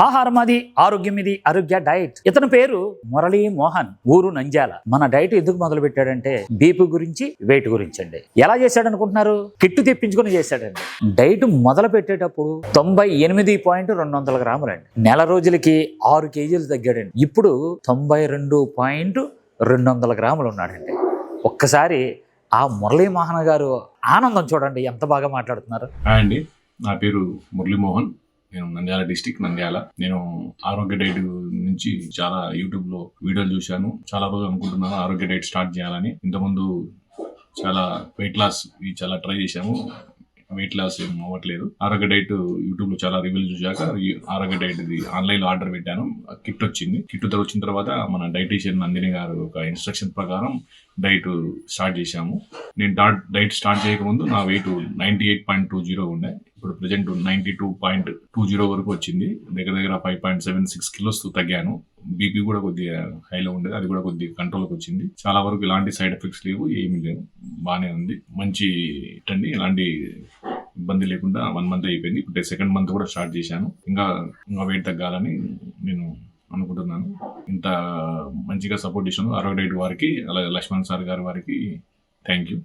ఆహారం అది, ఆరోగ్యం ఇది, ఆరోగ్య డైట్. ఇతని పేరు మురళీ మోహన్, ఊరు నంద్యాల. మన డైట్ ఎందుకు మొదలు పెట్టాడంటే బీపీ గురించి, వెయిట్ గురించి అండి. ఎలా చేశాడు అనుకుంటున్నారు? కిట్టు తెప్పించుకుని చేశాడండి. డైట్ మొదలు పెట్టేటప్పుడు 98.200 గ్రాములండి. నెల రోజులకి 6 కేజీలు తగ్గాడండి. ఇప్పుడు 92.200 గ్రాములు ఉన్నాడండి. ఒక్కసారి ఆ మురళీ మోహన్ గారు ఆనందం చూడండి, ఎంత బాగా మాట్లాడుతున్నారు. అండి, నా పేరు మురళీమోహన్. నేను నంద్యాల డిస్టిక్ నంద్యాల. నేను ఆరోగ్య డైట్ నుంచి చాలా యూట్యూబ్ లో వీడియోలు చూశాను. చాలా రోజులు అనుకుంటున్నాను ఆరోగ్య డైట్ స్టార్ట్ చేయాలని. ఇంతకుముందు చాలా వెయిట్ లాస్ చాలా ట్రై చేశాము. వెయిట్ లాస్ ఏం అవ్వట్లేదు. ఆరోగ్య డైట్ యూట్యూబ్ లో చాలా రివ్యూలు చూశాక ఆరోగ్య డైట్ ఆన్లైన్ లో ఆర్డర్ పెట్టాను. కిట్ వచ్చింది. కిట్ వచ్చిన తర్వాత మన డైటీషియన్ నందిని గారు ఒక ఇన్స్ట్రక్షన్ ప్రకారం డైట్ స్టార్ట్ చేశాము. నేను డైట్ స్టార్ట్ చేయకముందు నా వెయిట్ 98.20 ఉండే. ఇప్పుడు ప్రెజెంట్ 92.20 వరకు వచ్చింది. దగ్గర 5.76 కిలోస్ తగ్గాను. బీపీ కూడా కొద్దిగా హైలో ఉండేది, అది కూడా కొద్దిగా కంట్రోల్కి వచ్చింది. చాలా వరకు ఇలాంటి సైడ్ ఎఫెక్ట్స్ లేవు, ఏమీ లేవు, బాగానే ఉంది. మంచి అండి, ఎలాంటి ఇబ్బంది లేకుండా 1 మంత్ అయిపోయింది. ఇప్పుడు 2nd మంత్ కూడా స్టార్ట్ చేశాను. ఇంకా వెయిట్ తగ్గాలని నేను అనుకుంటున్నాను. ఇంత మంచిగా సపోర్ట్ చేసినందుకు ఆరోగ్య డైట్ వారికి, అలాగే లక్ష్మణ్ సార్ గారి వారికి థ్యాంక్ యూ.